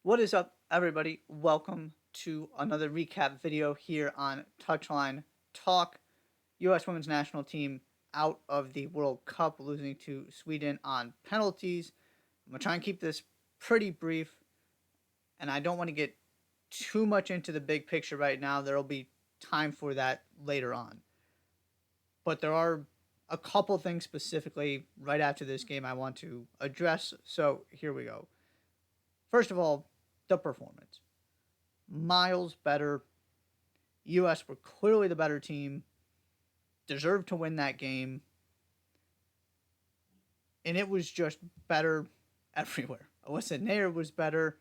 What is up, everybody? Welcome to another recap video here on Touchline Talk. U.S. women's national team out of the World Cup, losing to Sweden on penalties. I'm going to try and keep this pretty brief, and I don't want to get too much into the big picture right now. There will be time for that later on. But there are a couple things specifically right after this game I want to address, so here we go. First of all, the performance. Miles better. US were clearly the better team, deserved to win that game, and it was just better everywhere. Alyssa Nair was better.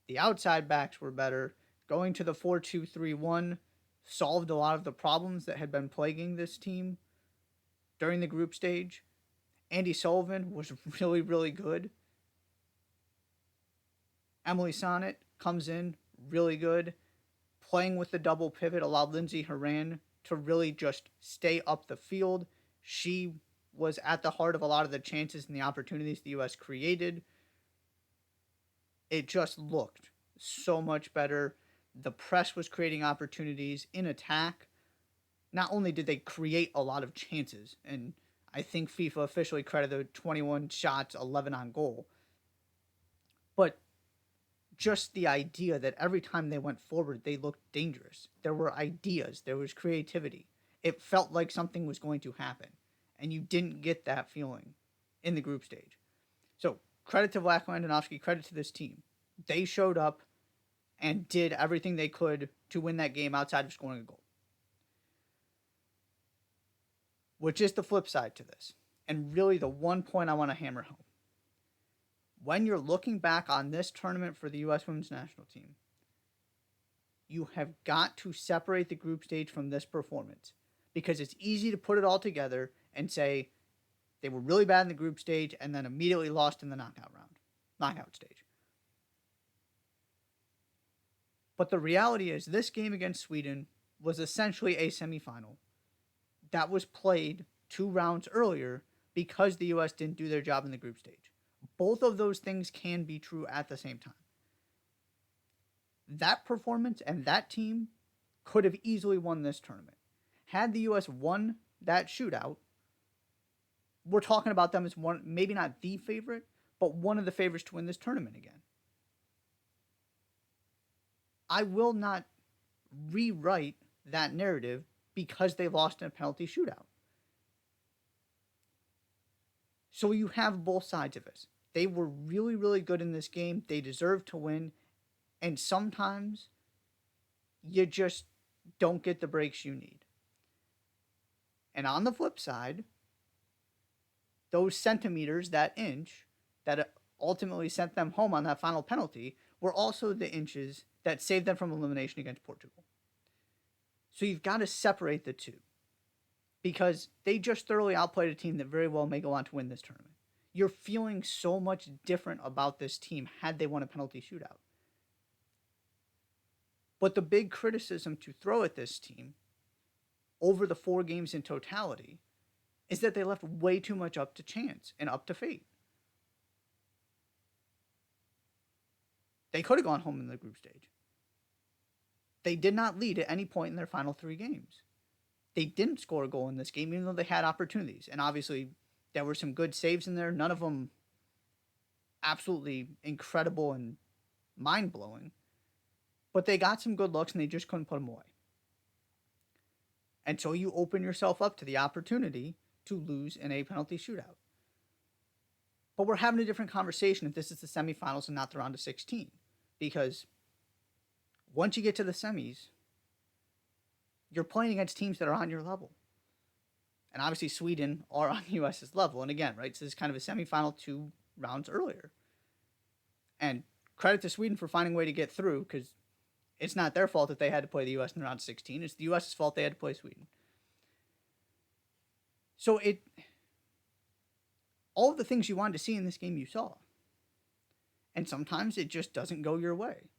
The outside backs were better. Going to the 4-2-3-1 solved a lot of the problems that had been plaguing this team during the group stage. Andy Sullivan was really, really good. Emily Sonnet comes in really good. Playing with the double pivot allowed Lindsey Horan to really just stay up the field. She was at the heart of a lot of the chances and the opportunities the U.S. created. It just looked so much better. The press was creating opportunities in attack. Not only did they create a lot of chances, and I think FIFA officially credited 21 shots, 11 on goal, but just the idea that every time they went forward, they looked dangerous. There were ideas, there was creativity. It felt like something was going to happen, and you didn't get that feeling in the group stage. So, credit to Vlatko Andonovski, credit to this team. They showed up and did everything they could to win that game outside of scoring a goal. Which is the flip side to this, and really the one point I want to hammer home. When you're looking back on this tournament for the U.S. women's national team, you have got to separate the group stage from this performance, because it's easy to put it all together and say they were really bad in the group stage and then immediately lost in the knockout stage. But the reality is this game against Sweden was essentially a semifinal that was played 2 rounds earlier because the U.S. didn't do their job in the group stage. Both of those things can be true at the same time. That performance and that team could have easily won this tournament. Had the U.S. won that shootout, we're talking about them as one, maybe not the favorite, but one of the favorites to win this tournament again. I will not rewrite that narrative because they lost in a penalty shootout. So you have both sides of this. They were really, really good in this game. They deserved to win. And sometimes you just don't get the breaks you need. And on the flip side, those centimeters, that inch, that ultimately sent them home on that final penalty were also the inches that saved them from elimination against Portugal. So you've got to separate the two, because they just thoroughly outplayed a team that very well may go on to win this tournament. You're feeling so much different about this team had they won a penalty shootout. But the big criticism to throw at this team over the 4 games in totality is that they left way too much up to chance and up to fate. They could have gone home in the group stage. They did not lead at any point in their final 3 games. They didn't score a goal in this game, even though they had opportunities. And obviously, there were some good saves in there. None of them absolutely incredible and mind-blowing. But they got some good looks, and they just couldn't put them away. And so you open yourself up to the opportunity to lose in a penalty shootout. But we're having a different conversation if this is the semifinals and not the round of 16. Because once you get to the semis, you're playing against teams that are on your level. And obviously Sweden are on the US's level. And again, right, so this is kind of a semifinal 2 rounds earlier. And credit to Sweden for finding a way to get through, because it's not their fault that they had to play the US in the round of 16. It's the US's fault they had to play Sweden. So all of the things you wanted to see in this game you saw. And sometimes it just doesn't go your way.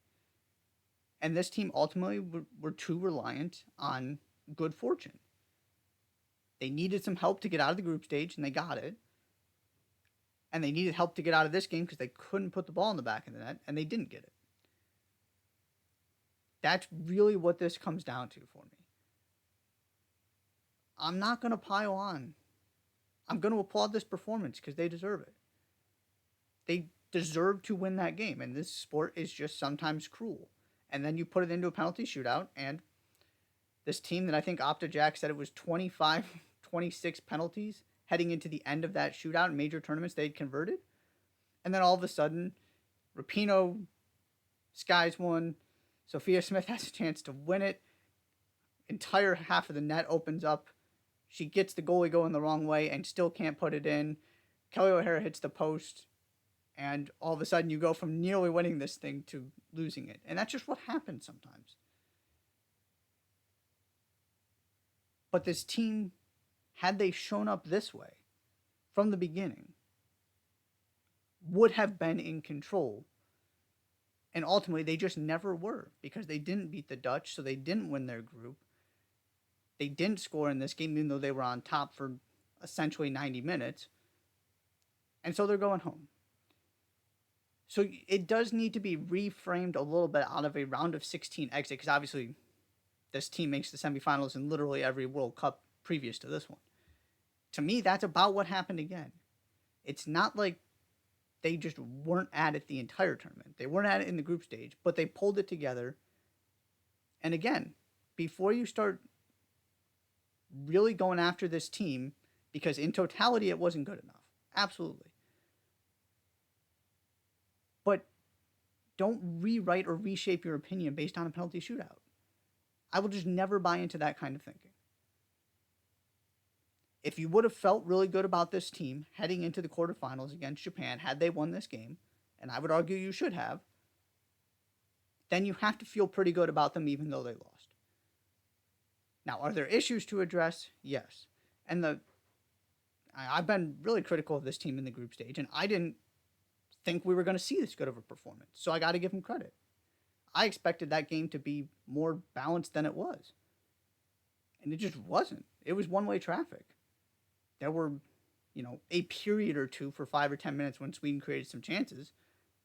And this team ultimately were too reliant on good fortune. They needed some help to get out of the group stage, and they got it. And they needed help to get out of this game because they couldn't put the ball in the back of the net, and they didn't get it. That's really what this comes down to for me. I'm not going to pile on. I'm going to applaud this performance because they deserve it. They deserve to win that game, and this sport is just sometimes cruel. And then you put it into a penalty shootout, and this team that I think Opta Jack said it was 25, 26 penalties heading into the end of that shootout in major tournaments they'd converted. And then all of a sudden, Rapinoe skies one. Sophia Smith has a chance to win it. Entire half of the net opens up. She gets the goalie going the wrong way and still can't put it in. Kelly O'Hara hits the post. And all of a sudden you go from nearly winning this thing to losing it. And that's just what happens sometimes. But this team, had they shown up this way from the beginning, would have been in control. And ultimately, they just never were because they didn't beat the Dutch, so they didn't win their group. They didn't score in this game, even though they were on top for essentially 90 minutes. And so they're going home. So it does need to be reframed a little bit out of a round of 16 exit, because obviously this team makes the semifinals in literally every World Cup previous to this one. To me, that's about what happened again. It's not like they just weren't at it the entire tournament. They weren't at it in the group stage, but they pulled it together. And again, before you start really going after this team, because in totality it wasn't good enough. Absolutely. But don't rewrite or reshape your opinion based on a penalty shootout. I will just never buy into that kind of thinking. If you would have felt really good about this team heading into the quarterfinals against Japan, had they won this game, and I would argue you should have, then you have to feel pretty good about them even though they lost. Now, are there issues to address? Yes. And I've been really critical of this team in the group stage, and I didn't think we were going to see this good of a performance, so I got to give them credit. I expected that game to be more balanced than it was, and it just wasn't. It was one-way traffic. There were, a period or two for 5 or 10 minutes when Sweden created some chances,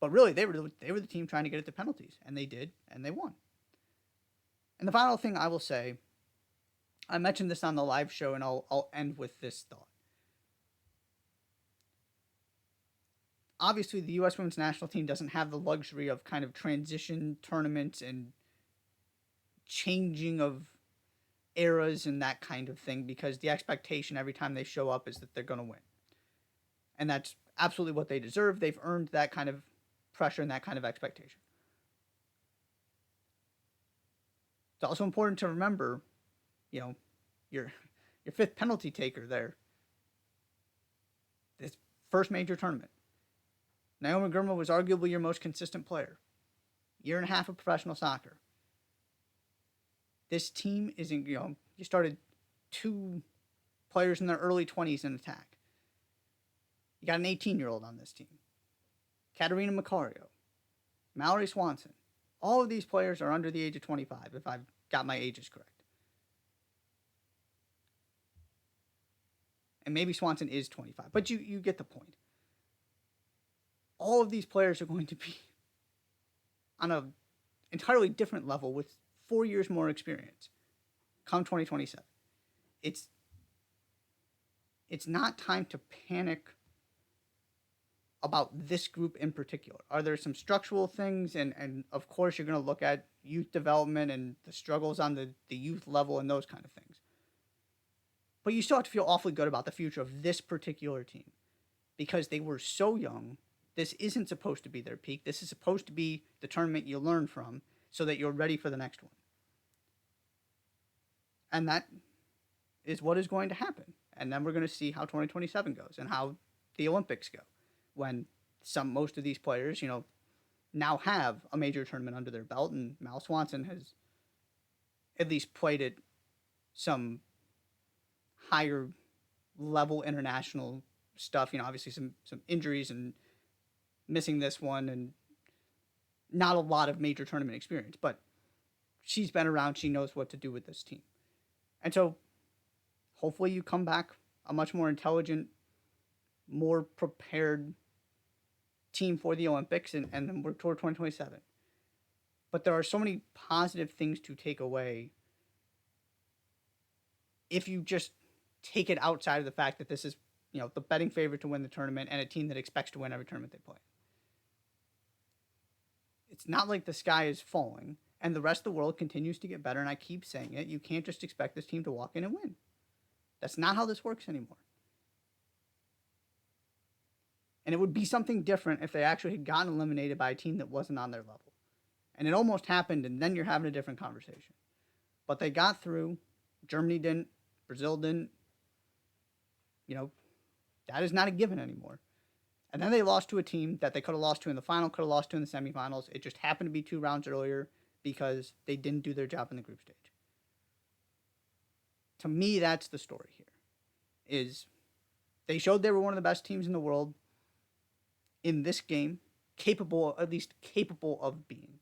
but really they were the team trying to get it to penalties, and they did, and they won. And the final thing I will say, I mentioned this on the live show, and I'll end with this thought. Obviously, the U.S. women's national team doesn't have the luxury of kind of transition tournaments and changing of eras and that kind of thing, because the expectation every time they show up is that they're going to win. And that's absolutely what they deserve. They've earned that kind of pressure and that kind of expectation. It's also important to remember, your fifth penalty taker there. This first major tournament. Naomi Girma was arguably your most consistent player. Year and a half of professional soccer. This team isn't, you started 2 players in their early 20s in attack. You got an 18-year-old on this team. Katerina Macario, Mallory Swanson. All of these players are under the age of 25, if I've got my ages correct. And maybe Swanson is 25, but you get the point. All of these players are going to be on an entirely different level with 4 years more experience come 2027. It's not time to panic about this group in particular. Are there some structural things? And of course, you're going to look at youth development and the struggles on the youth level and those kind of things. But you still have to feel awfully good about the future of this particular team because they were so young. This isn't supposed to be their peak. This is supposed to be the tournament you learn from so that you're ready for the next one. And that is what is going to happen. And then we're going to see how 2027 goes and how the Olympics go when most of these players, now have a major tournament under their belt. And Mal Swanson has at least played at some higher level international stuff. Obviously some injuries and missing this one and not a lot of major tournament experience, but she's been around. She knows what to do with this team. And so hopefully you come back a much more intelligent, more prepared team for the Olympics and then work toward 2027. But there are so many positive things to take away if you just take it outside of the fact that this is, the betting favorite to win the tournament and a team that expects to win every tournament they play. It's not like the sky is falling and the rest of the world continues to get better. And I keep saying it. You can't just expect this team to walk in and win. That's not how this works anymore. And it would be something different if they actually had gotten eliminated by a team that wasn't on their level. And it almost happened, and then you're having a different conversation. But they got through. Germany didn't. Brazil didn't. That is not a given anymore. And then they lost to a team that they could have lost to in the final, could have lost to in the semifinals. It just happened to be 2 rounds earlier because they didn't do their job in the group stage. To me, that's the story here. Is they showed they were one of the best teams in the world in this game, at least capable of being.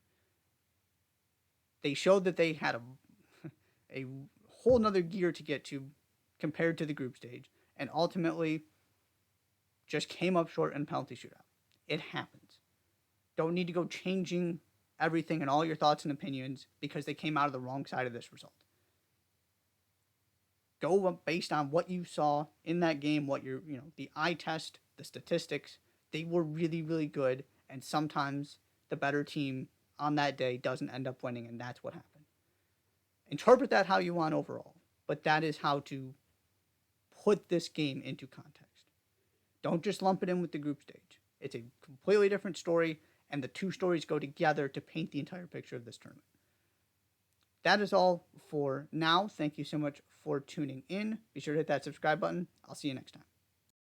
They showed that they had a whole nother gear to get to compared to the group stage, and ultimately just came up short in penalty shootout. It happens. Don't need to go changing everything and all your thoughts and opinions because they came out of the wrong side of this result. Go based on what you saw in that game, what the eye test, the statistics. They were really, really good, and sometimes the better team on that day doesn't end up winning, and that's what happened. Interpret that how you want overall, but that is how to put this game into context. Don't just lump it in with the group stage. It's a completely different story, and the two stories go together to paint the entire picture of this tournament. That is all for now. Thank you so much for tuning in. Be sure to hit that subscribe button. I'll see you next time.